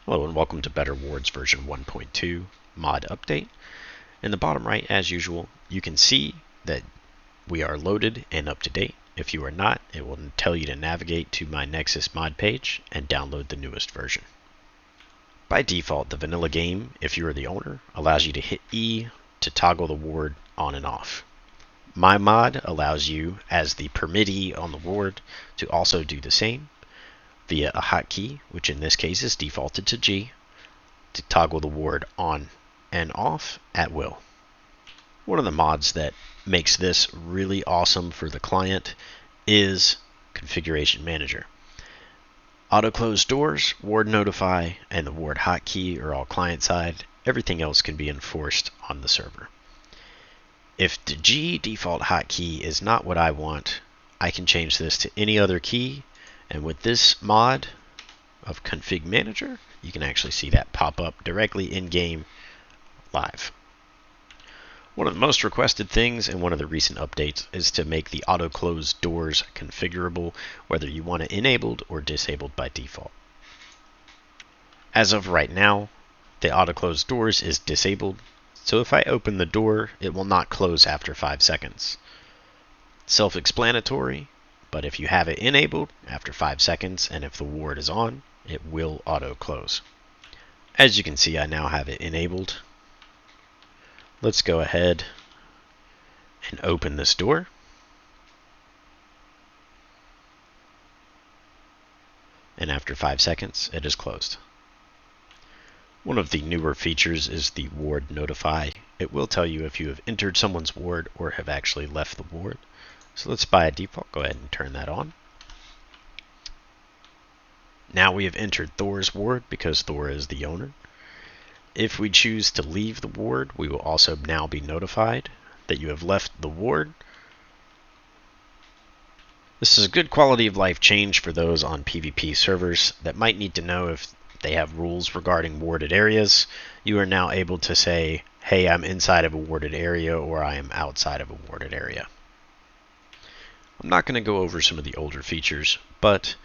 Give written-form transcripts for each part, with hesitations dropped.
Hello and welcome to Better Wards version 1.2 mod update. In the bottom right, as usual, you can see that we are loaded and up to date. If you are not, it will tell you to navigate to my Nexus mod page and download the newest version. By default, the vanilla game, if you are the owner, allows you to hit E to toggle the ward on and off. My mod allows you, as the permittee on the ward, to also do the same via a hotkey, which in this case is defaulted to G, to toggle the ward on and off at will. One of the mods that makes this really awesome for the client is Configuration Manager. Auto close doors, ward notify, and the ward hotkey are all client side. Everything else can be enforced on the server. If the G default hotkey is not what I want, I can change this to any other key. And with this mod of Config Manager, you can actually see that pop up directly in-game live. One of the most requested things in one of the recent updates is to make the auto-close doors configurable, whether you want it enabled or disabled by default. As of right now, the auto-close doors is disabled, so if I open the door, it will not close after 5 seconds. Self-explanatory. But if you have it enabled after 5 seconds and if the ward is on, it will auto close. As you can see, I now have it enabled. Let's go ahead and open this door. And after 5 seconds, it is closed. One of the newer features is the ward notify. It will tell you if you have entered someone's ward or have actually left the ward. So let's by default go ahead and turn that on. Now we have entered Thor's ward because Thor is the owner. If we choose to leave the ward, we will also now be notified that you have left the ward. This is a good quality of life change for those on PvP servers that might need to know if they have rules regarding warded areas. You are now able to say, hey, I'm inside of a warded area or I am outside of a warded area. I'm not going to go over some of the older features, but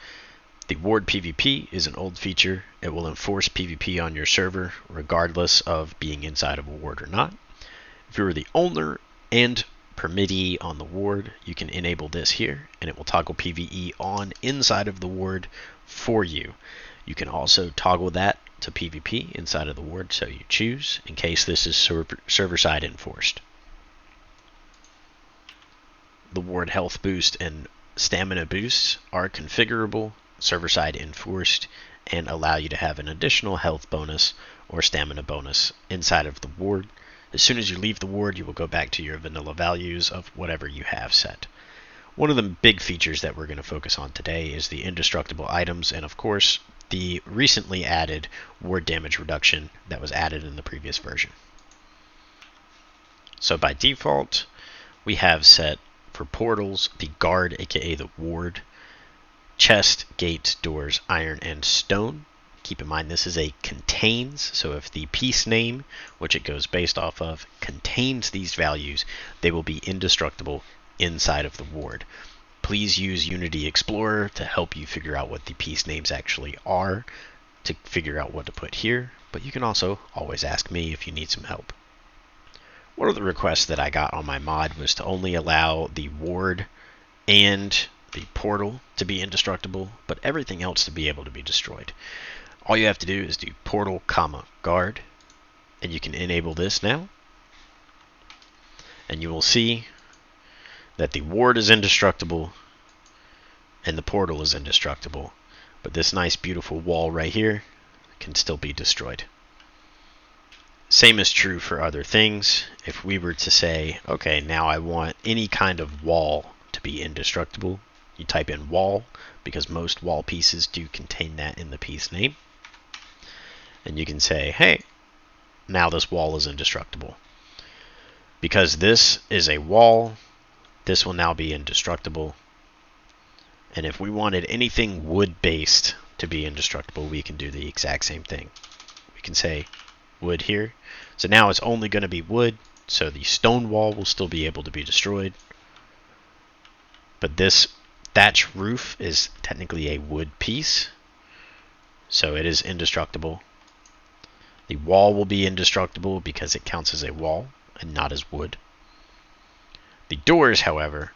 the ward PvP is an old feature. It will enforce PvP on your server regardless of being inside of a ward or not. If you're the owner and permittee on the ward, you can enable this here and it will toggle PvE on inside of the ward for you. You can also toggle that to PvP inside of the ward, so you choose in case this is server-side enforced. The ward health boost and stamina boosts are configurable, server-side enforced, and allow you to have an additional health bonus or stamina bonus inside of the ward. As soon as you leave the ward, you will go back to your vanilla values of whatever you have set. One of the big features that we're going to focus on today is the indestructible items and, of course, the recently added ward damage reduction that was added in the previous version. So by default, we have set for portals, the guard, aka the ward, chest, gates, doors, iron, and stone. Keep in mind this is a contains, so if the piece name, which it goes based off of, contains these values, they will be indestructible inside of the ward. Please use Unity Explorer to help you figure out what the piece names actually are, to figure out what to put here, but you can also always ask me if you need some help. One of the requests that I got on my mod was to only allow the ward and the portal to be indestructible, but everything else to be able to be destroyed. All you have to do is do portal, guard, and you can enable this now. And you will see that the ward is indestructible and the portal is indestructible, but this nice beautiful wall right here can still be destroyed. Same is true for other things. If we were to say, okay, now I want any kind of wall to be indestructible, you type in wall, because most wall pieces do contain that in the piece name. And you can say, hey, now this wall is indestructible. Because this is a wall, this will now be indestructible. And if we wanted anything wood-based to be indestructible, we can do the exact same thing. We can say wood here. So now it's only going to be wood, so the stone wall will still be able to be destroyed. But this thatch roof is technically a wood piece, so it is indestructible. The wall will be indestructible because it counts as a wall and not as wood. The doors, however,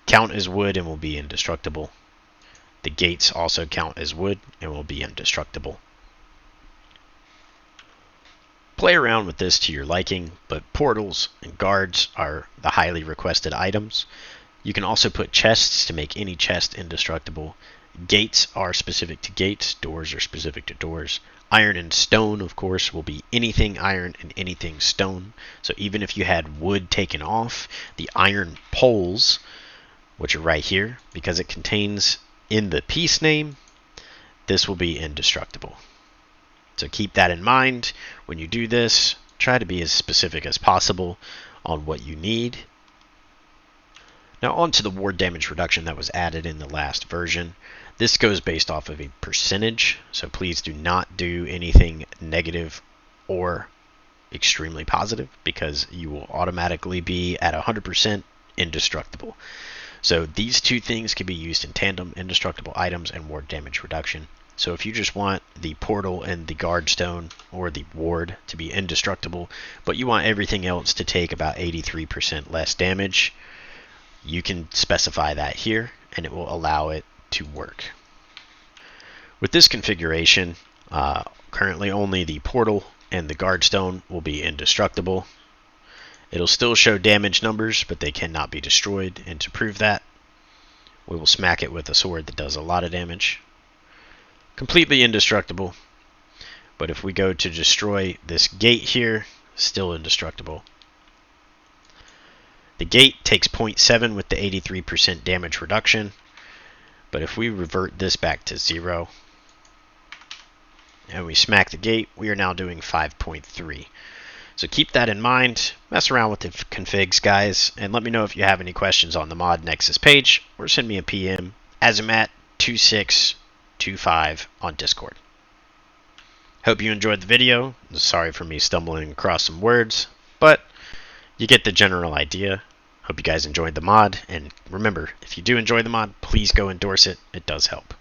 count as wood and will be indestructible. The gates also count as wood and will be indestructible. Play around with this to your liking, but portals and guards are the highly requested items. You can also put chests to make any chest indestructible. Gates are specific to gates, doors are specific to doors. Iron and stone, of course, will be anything iron and anything stone. So even if you had wood taken off, the iron poles, which are right here, because it contains in the piece name, this will be indestructible. So keep that in mind when you do this. Try to be as specific as possible on what you need. Now on to the ward damage reduction that was added in the last version. This goes based off of a percentage, so please do not do anything negative or extremely positive because you will automatically be at 100% indestructible. So these two things can be used in tandem, indestructible items and ward damage reduction. So if you just want the portal and the guard stone or the ward to be indestructible, but you want everything else to take about 83% less damage, you can specify that here and it will allow it to work. With this configuration, currently only the portal and the guard stone will be indestructible. It'll still show damage numbers, but they cannot be destroyed, and to prove that, we will smack it with a sword that does a lot of damage. Completely indestructible, but if we go to destroy this gate here, still indestructible. The gate takes 0.7 with the 83% damage reduction, but if we revert this back to 0 and we smack the gate, we are now doing 5.3. So keep that in mind, mess around with the configs, guys, and let me know if you have any questions on the Mod Nexus page, or send me a PM, Azamat2625 on Discord. Hope you enjoyed the video. Sorry for me stumbling across some words, but you get the general idea. Hope you guys enjoyed the mod, and remember, if you do enjoy the mod, please go endorse it. It does help.